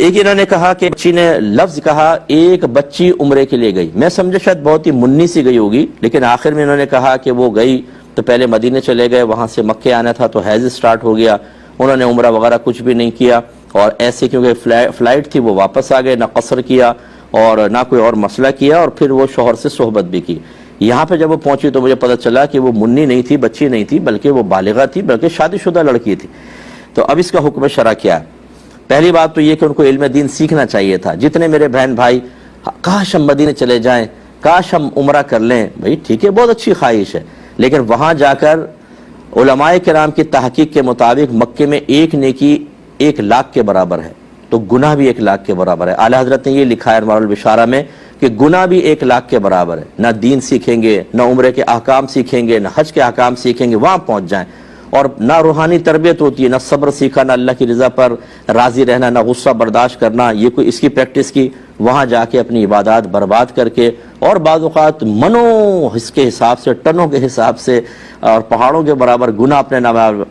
تو ایک انہوں نے کہا کہ بچی نے لفظ کہا ایک بچی عمرے کے لیے گئی، میں سمجھا شاید بہت ہی منی سی گئی ہوگی، لیکن آخر میں انہوں نے کہا کہ وہ گئی تو پہلے مدینے چلے گئے، وہاں سے مکے آنا تھا تو حیض سٹارٹ ہو گیا، انہوں نے عمرہ وغیرہ کچھ بھی نہیں کیا، اور ایسے کیونکہ فلائٹ تھی وہ واپس آ گئے، نہ قصر کیا اور نہ کوئی اور مسئلہ کیا، اور پھر وہ شوہر سے صحبت بھی کی۔ یہاں پہ جب وہ پہنچی تو مجھے پتہ چلا کہ وہ منی نہیں تھی، بچی نہیں تھی، بلکہ وہ بالغہ تھی، بلکہ شادی شدہ لڑکی تھی۔ تو اب اس کا حکم شرع کیا ہے؟ پہلی بات تو یہ کہ ان کو علم دین سیکھنا چاہیے تھا۔ جتنے میرے بہن بھائی کاش ہم مدینے چلے جائیں، کاش ہم عمرہ کر لیں، بھائی ٹھیک ہے، بہت اچھی خواہش ہے، لیکن وہاں جا کر علماء کرام کی تحقیق کے مطابق مکے میں ایک نیکی 1,00,000 کے برابر ہے، تو گناہ بھی 1,00,000 کے برابر ہے۔ اعلیٰ حضرت نے یہ لکھا ہے انوار البشارہ میں کہ گناہ بھی 1,00,000 کے برابر ہے۔ نہ دین سیکھیں گے، نہ عمرے کے احکام سیکھیں گے، نہ حج کے احکام سیکھیں گے، وہاں پہنچ جائیں، اور نہ روحانی تربیت ہوتی ہے، نہ صبر سیکھا، نہ اللہ کی رضا پر راضی رہنا، نہ غصہ برداشت کرنا، یہ کوئی اس کی پریکٹس کی، وہاں جا کے اپنی عبادات برباد کر کے، اور بعض اوقات منوں کے حساب سے، ٹنوں کے حساب سے اور پہاڑوں کے برابر گناہ اپنے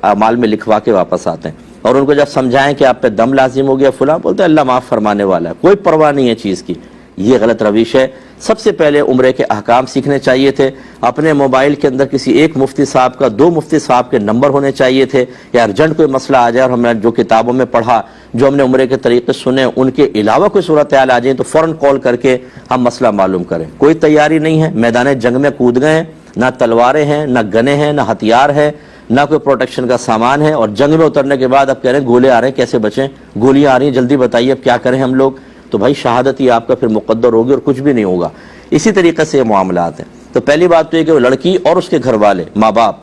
اعمال میں لکھوا کے واپس آتے ہیں، اور ان کو جب سمجھائیں کہ آپ پہ دم لازم ہو گیا فلاں، بولتے ہیں اللہ معاف فرمانے والا ہے، کوئی پرواہ نہیں ہے چیز کی۔ یہ غلط روش ہے۔ سب سے پہلے عمرے کے احکام سیکھنے چاہیے تھے، اپنے موبائل کے اندر کسی ایک مفتی صاحب کا، 2 مفتی صاحب کے نمبر ہونے چاہیے تھے، یا ارجنٹ کوئی مسئلہ آ جائے اور ہم نے جو کتابوں میں پڑھا، جو ہم نے عمرے کے طریقے سنے، ان کے علاوہ کوئی صورتحال آ جائیں تو فوراً کال کر کے ہم مسئلہ معلوم کریں۔ کوئی تیاری نہیں ہے، میدان جنگ میں کود گئے ہیں، نہ تلواریں ہیں، نہ گنے ہیں، نہ ہتھیار ہے، نہ کوئی پروٹیکشن کا سامان ہے، اور جنگ میں اترنے کے بعد اب کہہ رہے ہیں گولے آ رہے ہیں کیسے بچیں، گولیاں آ رہی ہیں جلدی بتائیے اب کیا کریں ہم لوگ، تو بھائی شہادت ہی آپ کا پھر مقدر ہوگی اور کچھ بھی نہیں ہوگا۔ اسی طریقے سے یہ معاملات ہیں۔ تو پہلی بات تو یہ کہ وہ لڑکی اور اس کے گھر والے، ماں باپ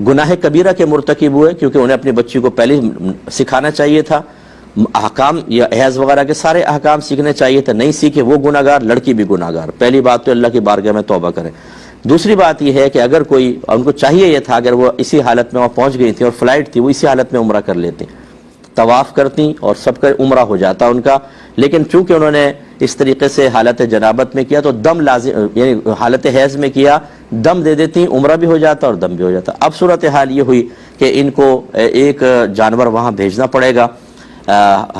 گناہ کبیرہ کے مرتکب ہوئے، کیونکہ انہیں اپنی بچی کو پہلے سکھانا چاہیے تھا، احکام یا حیض وغیرہ کے سارے احکام سیکھنے چاہیے تھے، نہیں سیکھے، وہ گناہ گار، لڑکی بھی گناہ گار۔ پہلی بات تو اللہ کی بارگاہ میں توبہ کریں۔ دوسری بات یہ ہے کہ اگر کوئی، ان کو چاہیے یہ تھا اگر وہ اسی حالت میں وہاں پہنچ گئی تھی اور فلائٹ تھی، وہ اسی حالت میں عمرہ کر لیتی، طواف کرتی اور سب کا عمرہ ہو جاتا ان کا، لیکن چونکہ انہوں نے اس طریقے سے حالت جنابت میں کیا تو دم لازم، یعنی حالت حیض میں کیا، دم دے دیتی، عمرہ بھی ہو جاتا اور دم بھی ہو جاتا۔ اب صورتحال یہ ہوئی کہ ان کو ایک جانور وہاں بھیجنا پڑے گا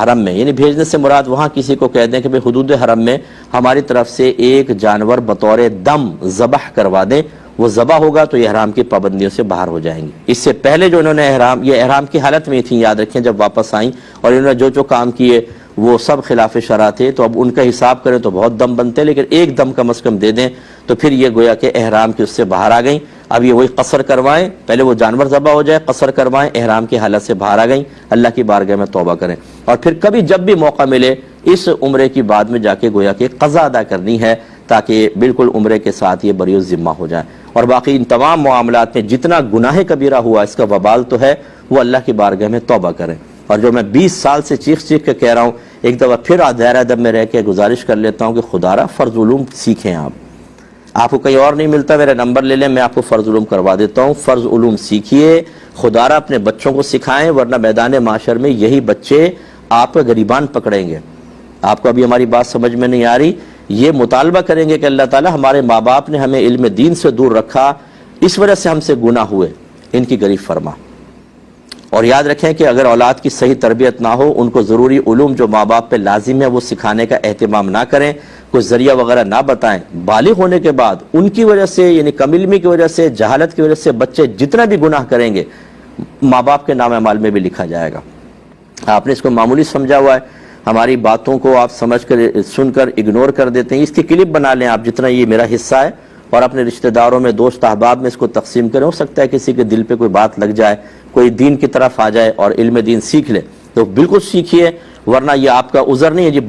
حرم میں، یعنی بھیجنے سے مراد وہاں کسی کو کہہ دیں کہ بھئی حدود حرم میں ہماری طرف سے ایک جانور بطور دم ذبح کروا دیں، وہ ذبح ہوگا تو یہ احرام کی پابندیوں سے باہر ہو جائیں گے۔ اس سے پہلے جو انہوں نے یہ احرام کی حالت میں تھیں، یاد رکھیں، جب واپس آئیں اور انہوں نے جو کام کیے وہ سب خلاف شرع تھے، تو اب ان کا حساب کریں تو بہت دم بنتے، لیکن ایک دم کم از کم دے دیں تو پھر یہ گویا کہ احرام کی اس سے باہر آ گئیں۔ اب یہ وہی قصر کروائیں، پہلے وہ جانور ذبح ہو جائے، قصر کروائیں، احرام کی حالت سے باہر آ گئیں، اللہ کی بارگاہ میں توبہ کریں، اور پھر کبھی جب بھی موقع ملے اس عمرے کی بعد میں جا کے گویا کہ قضا ادا کرنی ہے، تاکہ بالکل عمرے کے ساتھ یہ بری ذمہ ہو جائیں۔ اور باقی ان تمام معاملات میں جتنا گناہ کبیرہ ہوا اس کا وبال تو ہے، وہ اللہ کی بارگاہ میں توبہ کریں۔ اور جو میں 20 سال سے چیخ کے کہہ رہا ہوں، ایک دفعہ پھر دائرہ ادب میں رہ کے گزارش کر لیتا ہوں کہ خدا را فرض علوم سیکھیں۔ آپ کو کہیں اور نہیں ملتا، میرا نمبر لے لیں، میں آپ کو فرض علوم کروا دیتا ہوں۔ فرض علوم سیکھیے، خدا را اپنے بچوں کو سکھائیں، ورنہ میدان معاشر میں یہی بچے آپ کا گریبان پکڑیں گے۔ آپ کو ابھی ہماری بات سمجھ میں نہیں آ رہی، یہ مطالبہ کریں گے کہ اللہ تعالیٰ ہمارے ماں باپ نے ہمیں علم دین سے دور رکھا، اس وجہ سے ہم سے گناہ ہوئے، ان کی گریب فرما۔ اور یاد رکھیں کہ اگر اولاد کی صحیح تربیت نہ ہو، ان کو ضروری علوم جو ماں باپ پہ لازم ہے وہ سکھانے کا اہتمام نہ کریں، کوئی ذریعہ وغیرہ نہ بتائیں، بالغ ہونے کے بعد ان کی وجہ سے، یعنی کم علمی کی وجہ سے، جہالت کی وجہ سے بچے جتنا بھی گناہ کریں گے ماں باپ کے نام اعمال میں بھی لکھا جائے گا۔ آپ نے اس کو معمولی سمجھا ہوا ہے، ہماری باتوں کو آپ سمجھ کر سن کر اگنور کر دیتے ہیں۔ اس کی کلپ بنا لیں آپ، جتنا یہ میرا حصہ ہے، اور اپنے رشتہ داروں میں، دوست احباب میں اس کو تقسیم کریں۔ ہو سکتا ہے کسی کے دل پہ کوئی بات لگ جائے، کوئی دین کی طرف آ جائے اور علم دین سیکھ لے، تو بالکل سیکھیے، ورنہ یہ آپ کا عذر نہیں ہے جی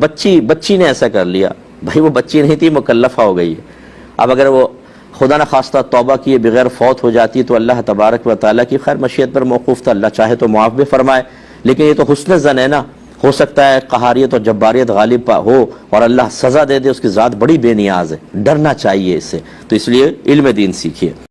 بچی نے ایسا کر لیا۔ بھائی وہ بچی نہیں تھی، مکلفہ ہو گئی ہے۔ اب اگر وہ خدا نہ خواستہ توبہ کیے بغیر فوت ہو جاتی تو اللہ تبارک و تعالیٰ کی خیر مشیت پر موقوف تھا، اللہ چاہے تو معاف بھی فرمائے، لیکن یہ تو حسن ظن ہے نا، ہو سکتا ہے قہاریت اور جباریت غالب ہو اور اللہ سزا دے دے، اس کی ذات بڑی بے نیاز ہے، ڈرنا چاہیے اس سے۔ تو اس لیے علم دین سیکھیے۔